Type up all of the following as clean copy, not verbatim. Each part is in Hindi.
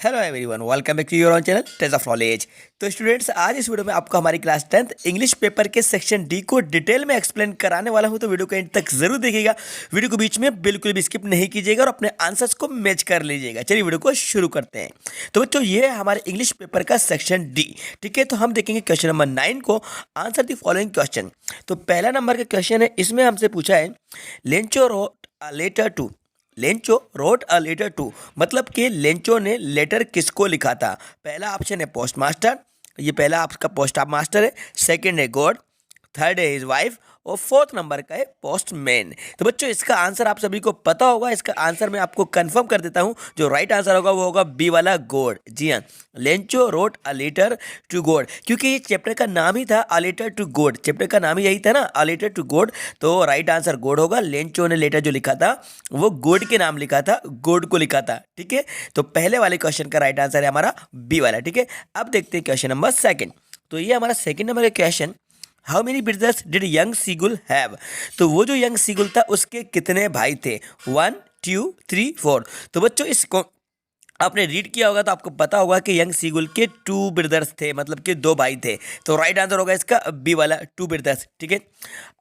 Hello everyone, welcome back to your own channel test of knowledge. तो स्टूडेंट्स, आज इस वीडियो में आपको हमारी क्लास 10th इंग्लिश पेपर के सेक्शन डी को डिटेल में एक्सप्लेन कराने वाला हूं, तो वीडियो को एंड तक जरूर देखिएगा। वीडियो को बीच में बिल्कुल भी स्किप नहीं कीजिएगा और अपने आंसर्स को मैच कर लीजिएगा। चलिए वीडियो को शुरू करते हैं। तो बच्चों, ये है हमारे इंग्लिश पेपर का सेक्शन डी। ठीक है, तो हम देखेंगे क्वेश्चन नंबर 9 को, आंसर द फॉलोइंग क्वेश्चन। तो पहला नंबर का क्वेश्चन है, इसमें हमसे पूछा है Lencho wrote a letter to. Lencho wrote a letter to मतलब कि लेंचो ने लेटर किसको लिखा था। पहला ऑप्शन है पोस्ट मास्टर, ये पहला आपका पोस्ट मास्टर है। सेकंड है गॉड, थर्ड है हिज वाइफ और फोर्थ नंबर का है पोस्टमैन। तो बच्चों, इसका आंसर आप सभी को पता होगा। इसका आंसर मैं आपको कंफर्म कर देता हूं, जो राइट आंसर होगा वो होगा बी वाला गॉड। जी हाँ, Lencho wrote a letter to God, क्योंकि ये चैप्टर का नाम ही था a letter to God. Chapter का नाम ही यही था ना, अ लेटर टू गॉड। तो राइट आंसर गॉड होगा। लेंचो ने लेटर जो लिखा था वो गॉड के नाम लिखा था, गॉड को लिखा था। ठीक है, तो पहले वाले क्वेश्चन का राइट आंसर है हमारा बी वाला। ठीक है, अब देखते हैं क्वेश्चन नंबर सेकंड। तो ये हमारा सेकंड नंबर का question, how many brothers did young seagull have. तो वो जो यंग सीगुल था उसके कितने भाई थे। 1 2 3 4। तो बच्चों, इसको आपने रीड किया होगा तो आपको पता होगा कि यंग सीगुल के 2 ब्रदर्स थे, मतलब कि 2 भाई थे। तो राइट आंसर होगा इसका बी वाला 2 ब्रदर्स। ठीक है,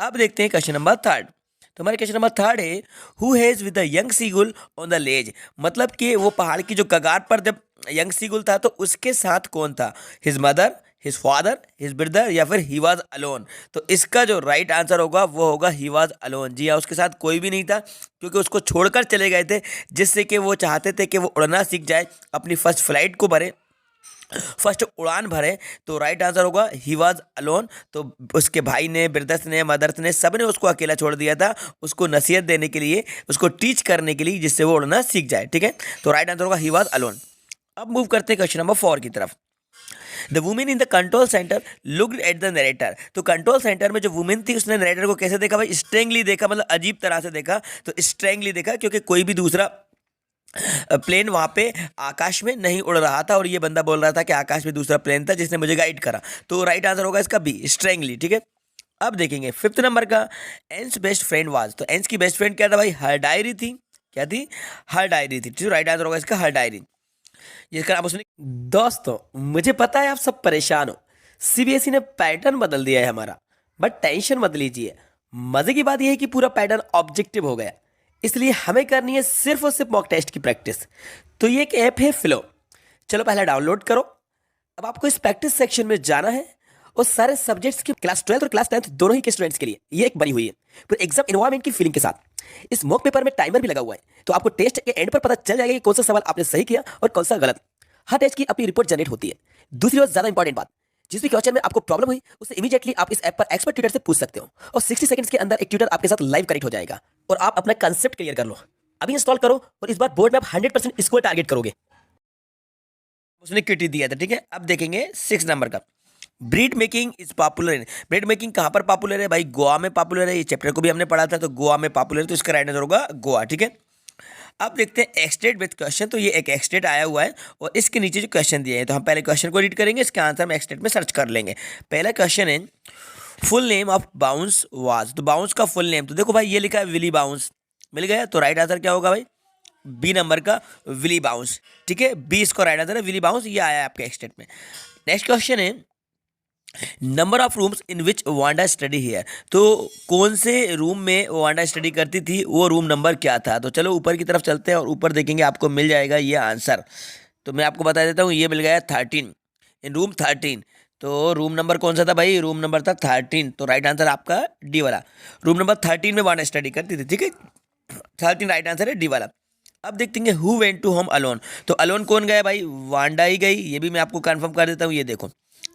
अब देखते हैं क्वेश्चन नंबर थर्ड। तो हमारे क्वेश्चन नंबर थर्ड है, who has with the young seagull on the ledge. मतलब कि वो पहाड़ की जो कगार पर जब यंग सीगुल था तो उसके साथ कौन था। His mother, his father, his brother या फिर ही वॉज अलोन। तो इसका जो राइट आंसर होगा वो होगा ही वॉज अलोन। जी हाँ, उसके साथ कोई भी नहीं था, क्योंकि उसको छोड़कर चले गए थे, जिससे कि वो चाहते थे कि वो उड़ना सीख जाए, अपनी फर्स्ट फ्लाइट को भरे, फर्स्ट उड़ान भरे। तो राइट आंसर होगा ही वॉज अलोन। तो उसके भाई ने, ब्रदर्स ने, मदर्स ने, सब ने उसको अकेला छोड़ दिया था, उसको नसीहत देने के लिए, उसको टीच करने के लिए, जिससे वो उड़ना सीख जाए। ठीक है, तो राइट आंसर होगा ही वॉज अलोन। अब मूव करते हैं क्वेश्चन नंबर 4 की तरफ। The women in the control centre looked at the narrator. तो कंट्रोल सेंटर में जो वुमेन थी उसने नरेटर को कैसे देखा भाई, स्ट्रेंगली देखा, मतलब अजीब तरह से देखा। तो स्ट्रेंगली देखा क्योंकि कोई भी दूसरा प्लेन वहां पे आकाश में नहीं उड़ रहा था और ये बंदा बोल रहा था कि आकाश में दूसरा प्लेन था जिसने मुझे गाइड करा। तो राइट आंसर होगा इसका बी, स्ट्रेंगली। ठीक है, अब देखेंगे फिफ्थ नंबर का, एंस बेस्ट फ्रेंड वाज। तो एंस की बेस्ट फ्रेंड क्या था भाई, हर डायरी थी। क्या थी, हर डायरी थी। तो राइट आंसर होगा इसका हर डायरी, जिसका नाम उसने। दोस्तों, मुझे पता है आप सब परेशान हो, सीबीएसई ने पैटर्न बदल दिया है हमारा, बट टेंशन मत लीजिए। मजे की बात यह है कि पूरा पैटर्न ऑब्जेक्टिव हो गया, इसलिए हमें करनी है सिर्फ और सिर्फ मॉक टेस्ट की प्रैक्टिस। तो ये एक ऐप है फ्लो, चलो पहले डाउनलोड करो। अब आपको इस प्रैक्टिस सेक्शन में जाना है और सारे सब्जेक्ट्स की, क्लास 12 और क्लास 10 दोनों ही के स्टूडेंट्स के लिए ये एक बनी हुई है, पूरे एग्जाम इन्वायरमेंट की फीलिंग के साथ। इस मॉक पेपर में टाइमर भी लगा हुआ है, तो आपको टेस्ट के एंड पर पता चल जाएगा कि कौन सा सवाल आपने सही किया और कौन सा गलत। हर टेस्ट की अपनी रिपोर्ट जनरेट होती है। दूसरी और ज्यादा इंपॉर्टेंट बात, जिस भी क्वेश्चन में आपको प्रॉब्लम हुई उसे इमीडिएटली आप इस ऐप पर एक्सपर्ट ट्यूटर से पूछ सकते हो, और 60 सेकंड्स के अंदर एक ट्यूटर आपके साथ लाइव कनेक्ट हो जाएगा और आप अपना कंसेप्ट क्लियर कर लो। अभी इंस्टॉल करो और इस बार बोर्ड में आप 100% स्कोर टारगेट करोगे। उसने क्विटी दिया था। ठीक है, अब देखेंगे 6 नंबर का, breed making is popular in. Breed making कहाँ पर पॉपुलर है भाई, गोवा में पॉपुलर है। ये चैप्टर को भी हमने पढ़ा था, तो गोवा में पॉपुलर है, तो इसका राइट आंसर होगा गोवा। ठीक है, अब देखते हैं एक्सटेट विथ क्वेश्चन। तो ये एक एक्सटेट आया हुआ है और इसके नीचे जो क्वेश्चन दिए हैं, तो हम पहले क्वेश्चन को रीड करेंगे, इसका आंसर हम एक्सटेट में सर्च कर लेंगे। पहला क्वेश्चन है, full name of bounce was. तो बाउंस का फुल नेम, तो देखो भाई ये लिखा है विली बाउंस, मिल गया। तो राइट आंसर क्या होगा भाई, बी नंबर का विली बाउंस। ठीक है, बी इसको राइट आंसर है, विली बाउंस, ये आया है आपके एक्सटेट में। नेक्स्ट क्वेश्चन है, number of rooms in which Wanda study here. तो कौन से रूम में वांडा स्टडी करती थी, वो रूम नंबर क्या था। तो चलो ऊपर की तरफ चलते हैं और ऊपर देखेंगे, आपको मिल जाएगा ये आंसर। तो मैं आपको बता देता हूँ, ये मिल गया 13, इन रूम 13। तो रूम नंबर कौन सा था भाई, रूम नंबर था 13। तो राइट आंसर आपका डी वाला, रूम नंबर 13 में वांडा स्टडी करती थी। ठीक है, 13 राइट आंसर है, डी वाला। अब देखते हैं who went to home alone. तो अलोन कौन गया भाई, वांडा ही गई। ये भी मैं आपको कंफर्म कर देता हूँ, ये देखो,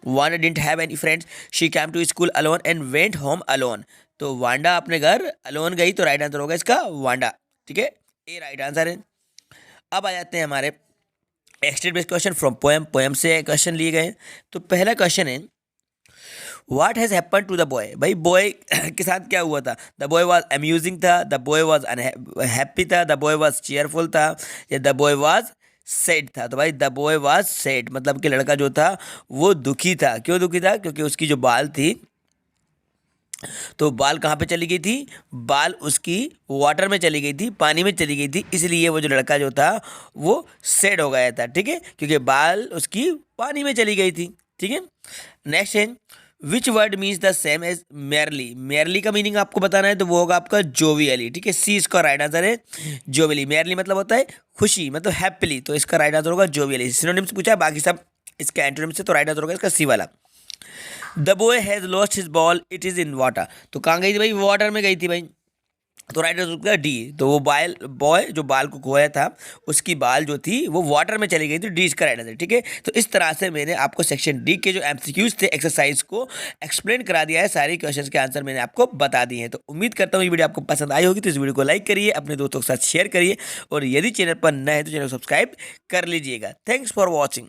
Wanda didn't have any friends, she came to school alone and went home alone. तो वांडा अपने घर अलोन गई, तो राइट आंसर होगा इसका वांडा। ठीक है, ए राइट आंसर है। अब आ जाते हैं हमारे extract based question from poem. Poem से क्वेश्चन लिए गए। तो पहला क्वेश्चन है, what has happen to the boy. भाई बॉय के साथ क्या हुआ था, द बॉय वॉज अम्यूजिंग था, द बॉय वॉज हैप्पी था, द बॉय वॉज चीयरफुल था, या द बॉय वॉज सैड था। तो भाई द बॉय वॉज सैड, मतलब कि लड़का जो था वो दुखी था। क्यों दुखी था, क्योंकि उसकी जो बाल थी तो बाल कहाँ पे चली गई थी, बाल उसकी वाटर में चली गई थी, पानी में चली गई थी, इसलिए वो जो लड़का जो था वो सेड हो गया था, ठीक है, क्योंकि बाल उसकी पानी में चली गई थी, ठीक है। नेक्स्ट है which word means the same as merely. Merely का मीनिंग आपको बताना है तो वो होगा आपका जोवियली, ठीक है, सी इसका राइट आंसर है जोवियली। मेयरली मतलब होता है खुशी, मतलब हैप्पीली, तो इसका राइट आंसर होगा जोवियली। सिनोनिम्स पूछा है, बाकी सब इसके एंटोनिम्स से, तो राइट आंसर होगा इसका सी वाला। The boy has lost his ball, it is in water. तो कहाँ गई थी भाई, वाटर में गई थी भाई, तो राइट आंसर होगा डी। तो वो बॉय जो बाल को खोया था उसकी बाल जो थी वो वाटर में चली गई थी, डी इसका राइट आंसर, ठीक है। तो इस तरह से मैंने आपको सेक्शन डी के जो एमसीक्यूज थे एक्सरसाइज को एक्सप्लेन करा दिया है, सारे क्वेश्चंस के आंसर मैंने आपको बता दिए हैं। तो उम्मीद करता हूँ ये वीडियो आपको पसंद आई होगी, तो इस वीडियो को लाइक करिए, अपने दोस्तों के साथ शेयर करिए, और यदि चैनल पर नए हैं तो चैनल को सब्सक्राइब कर लीजिएगा। Thanks for watching.